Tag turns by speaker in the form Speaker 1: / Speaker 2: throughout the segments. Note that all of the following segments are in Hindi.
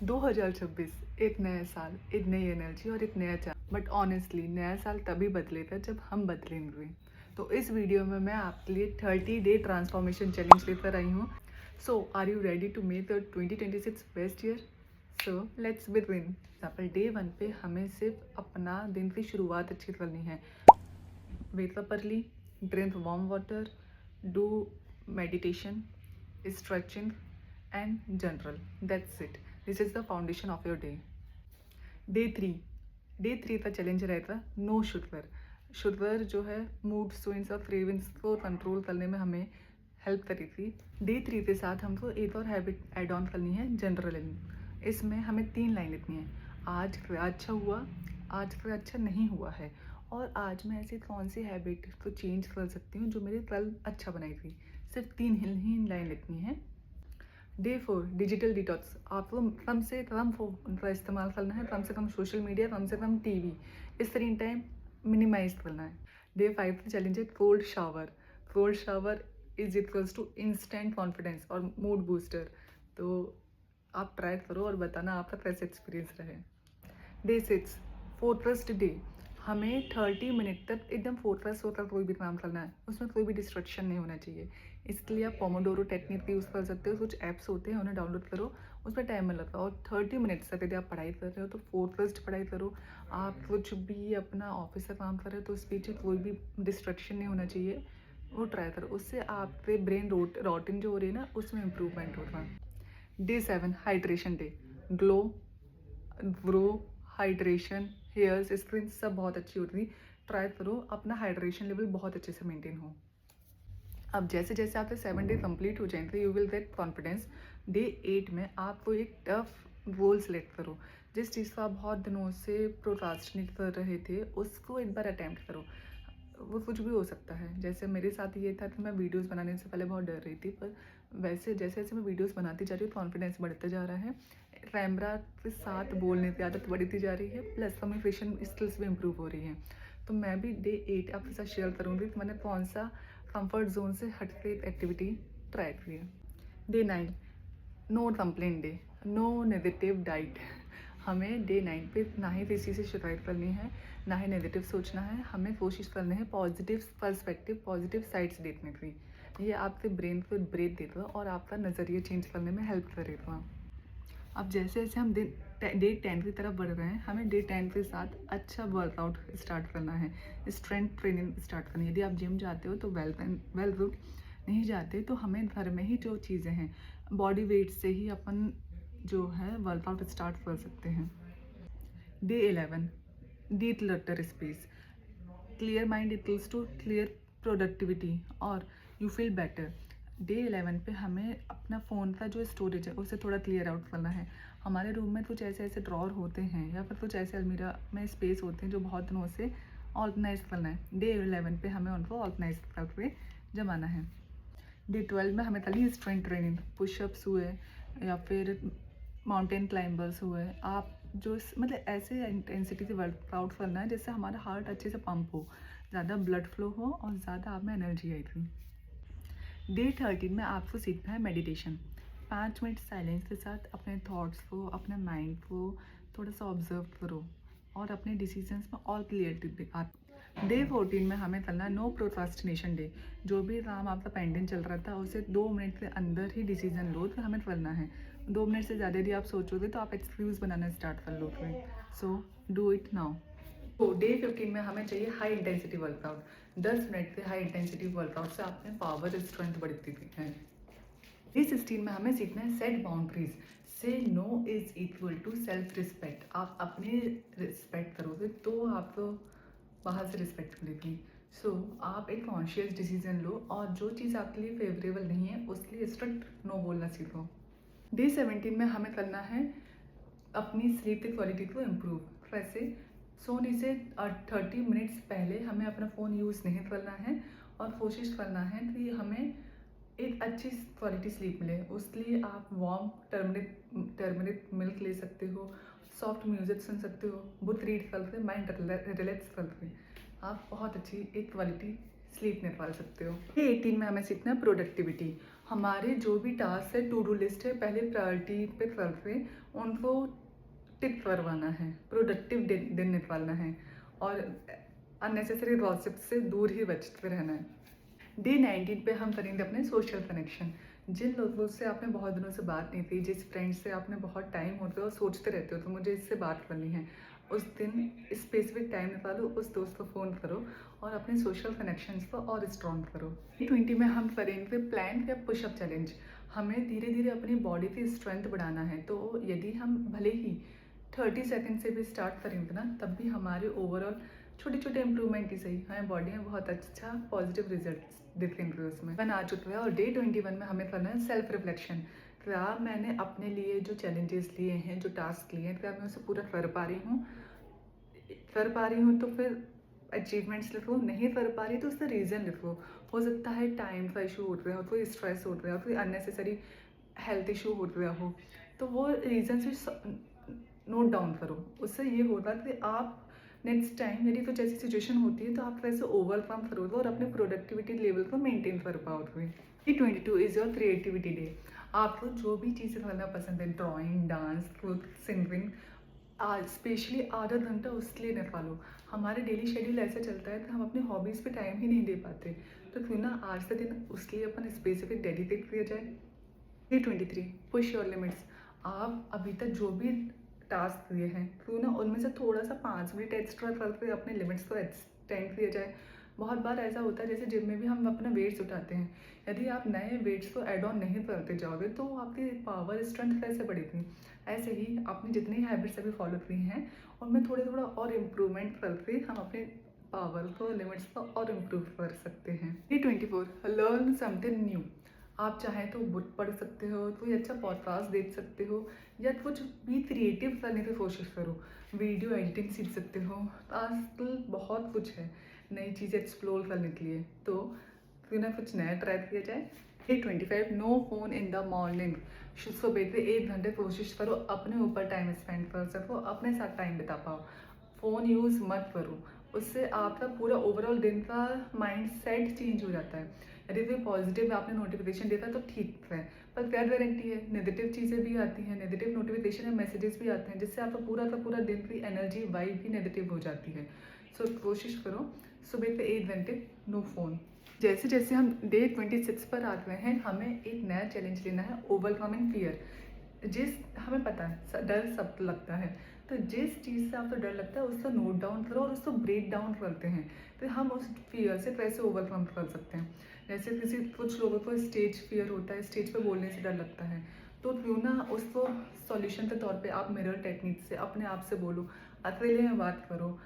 Speaker 1: 2026 एक नया साल, एक नई एनर्जी और एक नया चांस। बट ऑनेस्टली नया साल तभी बदलेगा जब हम बदलेंगे। तो इस वीडियो में मैं आपके लिए 30 डे ट्रांसफॉर्मेशन चैलेंज लेकर आई हूँ। So are you ready to make the 2026 best year? So let's begin. Example day 1 पे हमें सिर्फ अपना दिन की शुरुआत अच्छी करनी है। Wake up early, drink warm water, do meditation, stretching and journal. That's it. This is the foundation of your day. Day 3 का चैलेंज रहेगा नो शुगर। शुगर जो है मूड स्विंग्स और क्रेविंग्स को कंट्रोल करने में हमें हेल्प करेगी। डे 3 के साथ हमको एक और हैबिट ऐड ऑन करनी है, जनरलिंग। इसमें हमें 3 लाइन लिखनी है। आज अच्छा हुआ, आज अच्छा नहीं हुआ है, और आज मैं ऐसी कौन सी हैबिट को चेंज कर सकती हूँ जो मेरे कल अच्छा बनाई थी। सिर्फ 3 ही लाइन लिखनी है। Day 4 digital detox. आपको कम से कम फ़ोन का इस्तेमाल करना है, कम से कम सोशल मीडिया, कम से कम टीवी, स्क्रीन टाइम मिनिमाइज करना है। डे 5 का चैलेंज है cold shower. Cold shower is equals to instant confidence और मूड बूस्टर। तो आप ट्राई करो और बताना आपका कैसे एक्सपीरियंस रहे। Day 6 focused day. हमें 30 मिनट तक एकदम फोकस होकर कोई भी काम करना है, उसमें कोई भी डिस्ट्रक्शन नहीं होना चाहिए। इसके लिए आप पोमोडोरो टेक्निक भी यूज़ कर सकते हो। कुछ ऐप्स होते हैं, उन्हें डाउनलोड करो, उसमें टाइमर लगाओ और 30 मिनट्स तक यदि आप पढ़ाई कर रहे हो तो फोकस्ड पढ़ाई करो। आप कुछ भी अपना ऑफिस का काम कर रहे हो तो उस बीच कोई भी डिस्ट्रक्शन नहीं होना चाहिए, वो ट्राई करो। उससे आपके ब्रेन रोटिंग जो हो रही है ना, उसमें इम्प्रूवमेंट होगा। Day 7 hydration day. Glow, grow, hydration, hairs, skin सब बहुत अच्छी होती है। ट्राई करो अपना हाइड्रेशन लेवल बहुत अच्छे से मेंटेन हो। अब जैसे जैसे आपके 7 डे कंप्लीट हो जाएंगे you will get confidence. Day 8 में आपको एक टफ गोल सेलेक्ट करो। जिस चीज़ को आप बहुत दिनों से प्रोक्रास्टिनेट कर रहे थे उसको एक बार अटैम्प्ट करो। वो कुछ भी हो सकता है। जैसे मेरे साथ ये था कि मैं वीडियोस बनाने से पहले बहुत डर रही थी, पर वैसे जैसे जैसे मैं वीडियोस बनाती जा रही हूँ कॉन्फिडेंस बढ़ता जा रहा है। कैमरा के साथ बोलने की आदत बढ़ती जा रही है, प्लस कम्युनिकेशन स्किल्स भी इम्प्रूव हो रही हैं। तो मैं भी डे 8 आपके साथ शेयर करूँगी कि मैंने कौन सा कंफर्ट जोन से हट के एक्टिविटी ट्राई की है। Day 9 no complain day, no negative diet. हमें डे 9 पे ना ही किसी से शिकायत करनी है, ना ही नेगेटिव सोचना है। हमें कोशिश करनी है पॉजिटिव पर्सपेक्टिव, पॉजिटिव साइड्स देखने की। ये आपके ब्रेन को ब्रेक देगा और आपका नज़रिया चेंज करने में हेल्प करेगा। अब जैसे जैसे हम डे 10 की तरफ बढ़ रहे हैं, हमें डे 10 के साथ अच्छा वर्कआउट स्टार्ट करना है, स्ट्रेंथ ट्रेनिंग स्टार्ट करनी है। यदि आप जिम जाते हो तो वेल गुड, नहीं जाते तो हमें घर में ही जो चीज़ें हैं बॉडी वेट से ही अपन जो है वर्कआउट स्टार्ट कर सकते हैं। Day 11 declutter space. Clear mind equals to clear productivity और यू फील बेटर। डे 11 पे हमें अपना फ़ोन का जो स्टोरेज है उसे थोड़ा क्लियर आउट करना है। हमारे रूम में कुछ ऐसे ऐसे ड्रॉर होते हैं या फिर कुछ ऐसे अलमीरा में स्पेस होते हैं जो बहुत दिनों से ऑर्गेनाइज करना है। डे 11 पे हमें उनको ऑर्गेनाइज करके जमाना है। डे 12 में हमें करनी है स्ट्रेंथ ट्रेनिंग। पुशअप्स हुए या फिर माउंटेन क्लाइंबर्स हुए। आप जो मतलब ऐसे इंटेंसिटी से वर्कआउट करना है जिससे हमारा हार्ट अच्छे से पंप हो, ज़्यादा ब्लड फ्लो हो और ज़्यादा आप में एनर्जी आई थी। डे 13 में आपको सीखना है मेडिटेशन। 5 मिनट साइलेंस के साथ अपने थॉट्स को, अपने माइंड को थोड़ा सा ऑब्जर्व करो और अपने डिसीजंस में और क्लियरिटी आ। डे 14 में हमें करना नो प्रोक्रास्टिनेशन डे। जो भी काम आपका पेंडिंग चल रहा था उसे 2 मिनट के अंदर ही डिसीजन लो तो हमें करना है। 2 मिनट से ज़्यादा यदि आप सोचोगे तो आप एक्सक्यूज़ बनाना स्टार्ट कर लोगे। So do it now. तो डे 15 में हमें चाहिए हाई इंटेंसिटी वर्कआउट। 10 मिनट के हाई इंटेंसिटी वर्कआउट से आप में पावर स्ट्रेंथ बढ़ती है। डे 16 में हमें सीखना है set boundaries. Say no is equal to self respect. आप अपने रिस्पेक्ट करोगे तो आपको बाहर से रिस्पेक्ट मिलेगी। सो आप एक कॉन्शियस डिसीजन लो और जो चीज़ आपके लिए फेवरेबल नहीं है उसके लिए स्ट्रिक्ट नो बोलना सीखो। डे 17 में हमें करना है अपनी स्लीप की क्वालिटी को इम्प्रूव। वैसे सोने से 30 मिनट्स पहले हमें अपना फ़ोन यूज़ नहीं करना है और कोशिश करना है कि हमें एक अच्छी क्वालिटी स्लीप मिले। उसके लिए आप वार्म टर्मरिक मिल्क ले सकते हो, सॉफ्ट म्यूजिक सुन सकते हो, बुक रीड करके माइंड रिलैक्स करके आप बहुत अच्छी एक क्वालिटी स्लीप निकाल सकते हो। डे 18 में हमें सीखना है प्रोडक्टिविटी। हमारे जो भी टास्क है टू डू लिस्ट है पहले प्रायोरिटी पे करके उनको टिक करवाना है, प्रोडक्टिव दिन निकालना है और अननेसेसरी गॉसिप से दूर ही बचते रहना है। डे 19 पे हम करेंगे अपने सोशल कनेक्शन। जिन लोगों से आपने बहुत दिनों से बात नहीं की, जिस फ्रेंड से आपने बहुत टाइम होते हो और सोचते रहते हो तो मुझे इससे बात करनी है, उस दिन स्पेसिफिक टाइम निकालो, उस दोस्त को फ़ोन करो और अपने सोशल कनेक्शंस को और स्ट्रॉन्ग करो। 20 में हम करेंगे प्लैंक या पुशअप चैलेंज। हमें धीरे धीरे अपनी बॉडी की स्ट्रेंथ बढ़ाना है, तो यदि हम भले ही 30 सेकंड से भी स्टार्ट करेंगे ना, तब भी हमारे ओवरऑल छोटे छोटे इंप्रूवमेंट ही सही हमें बॉडी में बहुत अच्छा पॉजिटिव रिजल्ट दिखेंगे उसमें। वन आ चुका है और डे 21 में हमें करना है सेल्फ रिफ्लेक्शन। क्या मैंने अपने लिए जो चैलेंजेस लिए हैं, जो टास्क लिए हैं, क्या मैं उसे पूरा कर पा रही हूँ तो फिर अचीवमेंट्स लिखो, नहीं कर पा रही तो उसका रीज़न लिखो। हो सकता है टाइम का इशू हो रहा हो, कोई स्ट्रेस हो रहा हो, कोई अननेसेसरी हेल्थ इशू हो रहा हो, तो वो रीज़न भी नोट डाउन करो। उससे ये होगा कि आप नेक्स्ट टाइम यदि कुछ ऐसी सिचुएशन होती है तो आप वैसे ओवरकम करोगे और अपने प्रोडक्टिविटी लेवल को मेंटेन कर पाओगे। ये 22 इज़ योर क्रिएटिविटी डे। आपको जो भी चीज़ें करना पसंद है, ड्राइंग, डांस, सिंगिंग, आज स्पेशली आधा घंटा उसके लिए निकालो। हमारे डेली शेड्यूल ऐसा चलता है कि हम अपने हॉबीज़ पे टाइम ही नहीं दे पाते, तो क्यों ना आज का दिन उसके लिए अपन स्पेसिफिक डेडिकेट किया जाए। Day 23 push your limits. आप अभी तक जो भी टास्क दिए हैं, क्यों ना उनमें से थोड़ा सा 5 मिनट एक्स्ट्रा करके अपने लिमिट्स को एक्सटेंड किया जाए। बहुत बार ऐसा होता है जैसे जिम में भी हम अपना वेट्स उठाते हैं, यदि आप नए वेट्स को ऐड ऑन नहीं करते जाओगे तो आपकी पावर स्ट्रेंथ कैसे बढ़ेगी। ऐसे ही आपने जितनी हैबिट्स अभी फॉलो की हैं उनमें थोड़ा थोड़ा और इम्प्रूवमेंट करके हम अपने पावर को, लिमिट्स को और इम्प्रूव कर सकते हैं। Day 24 learn something new. आप चाहें तो बुक पढ़ सकते हो, कोई अच्छा पॉडकास्ट देख सकते हो, या कुछ भी क्रिएटिव करने की कोशिश करो। वीडियो एडिटिंग सीख सकते हो, आजकल बहुत कुछ है नई चीज़ें एक्सप्लोर करने के लिए, तो क्यों ना कुछ नया ट्राई किया जाए। Day 25 no phone in the morning. सुबह के 1 घंटे कोशिश करो अपने ऊपर टाइम स्पेंड कर सको, अपने साथ टाइम बिता पाओ। फ़ोन यूज़ मत करो, उससे आपका पूरा ओवरऑल दिन का माइंड सेट चेंज हो जाता है। यदि कोई पॉजिटिव आपने नोटिफिकेशन देखा तो ठीक है, पर क्या गारंटी है, नेगेटिव चीज़ें भी आती हैं, नेगेटिव नोटिफिकेशन या मैसेजेस भी आते हैं, जिससे आपका पूरा का पूरा दिन की एनर्जी वाइब भी नेगेटिव हो जाती है। सो कोशिश करो सुबह के 1 घंटे नो फ़ोन। जैसे जैसे हम डे 26 पर आ गए हैं, हमें एक नया चैलेंज लेना है, ओवरकमिंग फियर। हमें पता है डर सबको लगता है, तो जिस चीज़ से आपको डर लगता है उसको नोट डाउन करो और उसको ब्रेक डाउन करते हैं, फिर हम उस फियर से कैसे ओवरकम कर सकते हैं। जैसे कुछ लोगों को स्टेज फियर होता है, स्टेज पे बोलने से डर लगता है, तो क्यों ना उसको सॉल्यूशन के तौर पे आप मिरर टेक्निक से अपने आप से बोलो, अकेले में बात करो।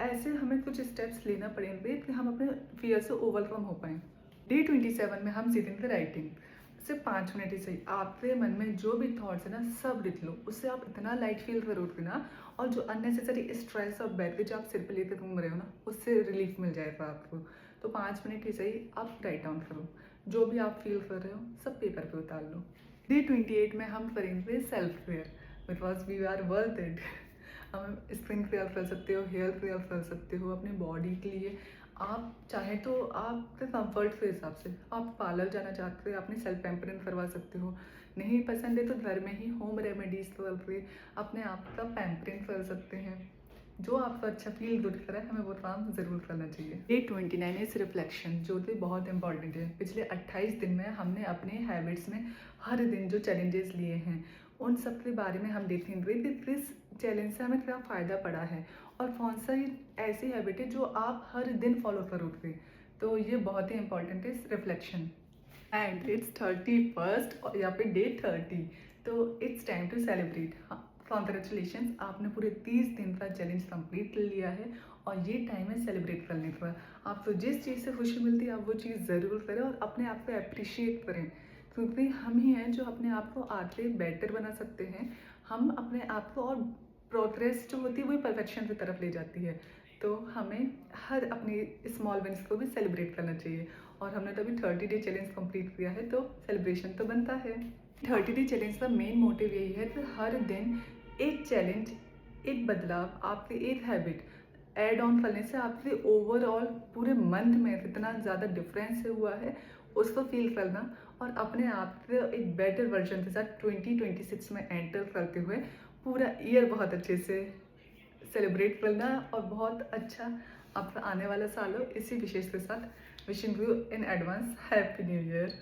Speaker 1: ऐसे हमें कुछ स्टेप्स लेना पड़ेंगे कि हम अपने फियर से ओवरकम हो पाएँ। डे 27 में हम सीखेंगे राइटिंग। सिर्फ 5 मिनट ही सही, आपके मन में जो भी थॉट्स है ना सब लिख लो, उससे आप इतना लाइट फील करोगे ना, और जो अननेसेसरी स्ट्रेस और बैगेज आप सिर पे लेकर घूम रहे हो ना, उससे रिलीफ मिल जाएगा आपको। तो 5 मिनट ही सही आप राइट डाउन करो, जो भी आप फील कर रहे हो सब पेपर पे उतार लो। डे 28 में हम करेंगे self care, because we are worth it. हम स्किन केयर कर सकते हो, हेयर केयर कर सकते हो, अपनी बॉडी के लिए आप चाहे तो आपके कंफर्ट के हिसाब से आप पार्लर जाना चाहते हो, अपनी सेल्फ पैम्परिंग करवा सकते हो। नहीं पसंद है तो घर में ही होम रेमेडीज करके अपने आप का पैम्परिंग कर सकते हैं। जो आपको अच्छा फील गुड करे, हमें वो काम ज़रूर करना चाहिए। डे 29 इज रिफ्लेक्शन, जो कि बहुत इंपॉर्टेंट है। पिछले 28 दिन में हमने अपने हैबिट्स में हर दिन जो चैलेंजेस लिए हैं उन सब के बारे में हम देखेंगे कि किस चैलेंज से हमें क्या फ़ायदा पड़ा है और कौन सा ही ऐसी हैबिट है जो आप हर दिन फॉलो करोगे। तो ये बहुत ही इंपॉर्टेंट है रिफ्लेक्शन। एंड इट्स 31st और यहाँ पे डे 30, तो इट्स टाइम टू सेलिब्रेट। हाँ, कॉन्ग्रेचुलेशन, आपने पूरे 30 दिन का चैलेंज कंप्लीट कर लिया है और ये टाइम है सेलिब्रेट करने का। आपको जिस चीज़ से खुशी मिलती है आप वो चीज़ ज़रूर करें और अपने आप को अप्रिशिएट करें, क्योंकि हम ही हैं जो अपने आप को आगे बेटर बना सकते हैं। हम अपने आप को, और प्रोग्रेस जो होती है वही परफेक्शन की तरफ ले जाती है, तो हमें हर अपनी स्मॉल विन्स को भी सेलिब्रेट करना चाहिए। और हमने तो अभी 30 डे चैलेंज कंप्लीट किया है, तो सेलिब्रेशन तो बनता है। 30 डे चैलेंज का मेन मोटिव यही है कि हर दिन एक चैलेंज, एक बदलाव, आपकी एक हैबिट ऐड ऑन करने से आपके ओवरऑल पूरे मंथ में कितना ज़्यादा डिफरेंस हुआ है उसको फील करना और अपने आप को एक बेटर वर्जन के साथ 2026 में एंटर करते हुए पूरा ईयर बहुत अच्छे से सेलिब्रेट करना और बहुत अच्छा आपका आने वाला साल हो। इसी विशेष के साथ wishing you in advance happy new year.